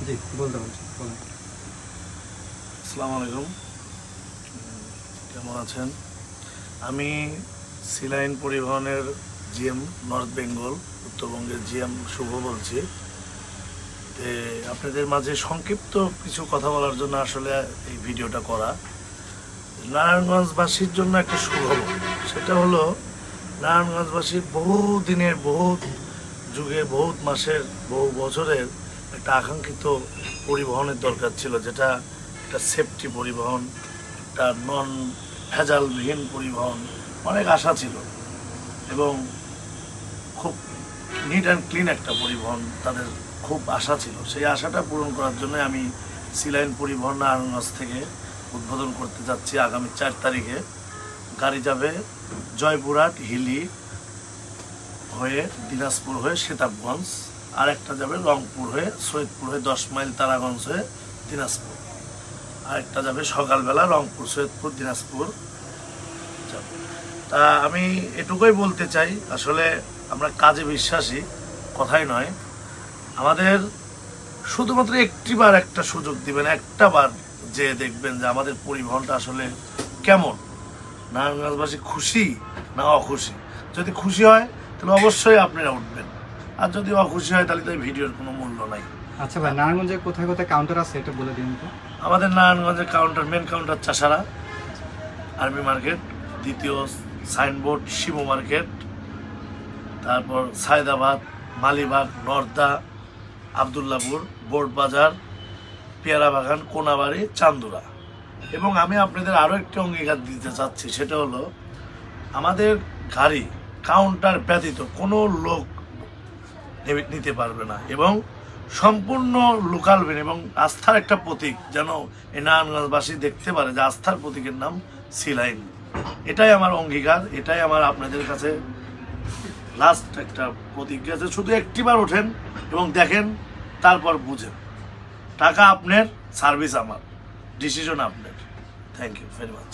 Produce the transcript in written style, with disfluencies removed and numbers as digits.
জি বলতে বলছি বলেন। আসসালামু আলাইকুম, কেমন আছেন? আমি সিলাইন পরিবহনের জিএম, নর্থ বেঙ্গল, উত্তরবঙ্গের জিএম শুভ বলছি। আপনাদের মাঝে সংক্ষিপ্ত কিছু কথা বলার জন্য আসলে এই ভিডিওটা করা। নারায়ণগঞ্জবাসীর জন্য একটা সুখবর, সেটা হলো নারায়ণগঞ্জবাসী বহু দিনের, বহু যুগের, বহু মাসের, বহু বছরের একটা আকাঙ্ক্ষিত পরিবহনের দরকার ছিল, যেটা একটা সেফটি পরিবহন, একটা নন ভেজালবিহীন পরিবহন। অনেক আশা ছিল এবং খুব নিট অ্যান্ড ক্লিন একটা পরিবহন তাদের খুব আশা ছিল। সেই আশাটা পূরণ করার জন্য আমি সিলাইন পরিবহন নারায়ণগঞ্জ থেকে উদ্বোধন করতে যাচ্ছি আগামী 4 তারিখে। গাড়ি যাবে জয়পুরহাট হিলি হয়ে, দিনাজপুর হয়ে সেতাবগঞ্জ, আর একটা যাবে রংপুর হয়ে, সৈয়দপুর হয়ে 10 মাইল তারাগঞ্জ হয়ে দিনাজপুর, আর একটা যাবে সকালবেলা রংপুর, সৈয়দপুর, দিনাজপুর যাবে। তা আমি এটুকুই বলতে চাই, আসলে আমরা কাজে বিশ্বাসী, কথাই নয়। আমাদের শুধুমাত্র একটিবার একটা সুযোগ দিবেন, একটা বার যে দেখবেন যে আমাদের পরিবহনটা আসলে কেমন, নারায়ণগঞ্জবাসী খুশি না অখুশি। যদি খুশি হয় তাহলে অবশ্যই আপনারা উঠবেন, আর যদি অখুশি হয় তাহলে তো এই ভিডিওর কোনো মূল্য নাই। আচ্ছা ভাই, নারায়ণগঞ্জে কোথায় কোথায় কাউন্টার আছে এটা বলে দিন তো। আমাদের নারায়ণগঞ্জের counter, main counter Chashara, army market, দ্বিতীয় সাইনবোর্ড শিব মার্কেট, তারপর সায়দাবাদ, মালিবাগ, নর্দা, আবদুল্লাপুর, বোর্ড বাজার, পেয়ারা বাগান, কোনাবাড়ি, চান্দুরা। এবং আমি আপনাদের আরও একটি অঙ্গীকার দিতে চাচ্ছি, সেটা হলো আমাদের গাড়ি কাউন্টার ব্যতীত কোনো লোক নিতে পারবে না, এবং সম্পূর্ণ লোকাল ভ্যান এবং আস্থার একটা প্রতীক, যেন এই নারায়ণগঞ্জবাসী দেখতে পারে যে আস্থার প্রতীকের নাম সিলাইন। এটাই আমার অঙ্গীকার, এটাই আমার আপনাদের কাছে লাস্ট একটা প্রতিজ্ঞা, যে শুধু একটিবার ওঠেন এবং দেখেন, তারপর বুঝেন। টাকা আপনার, সার্ভিস আমার, ডিসিশন আপনার। Thank you very much.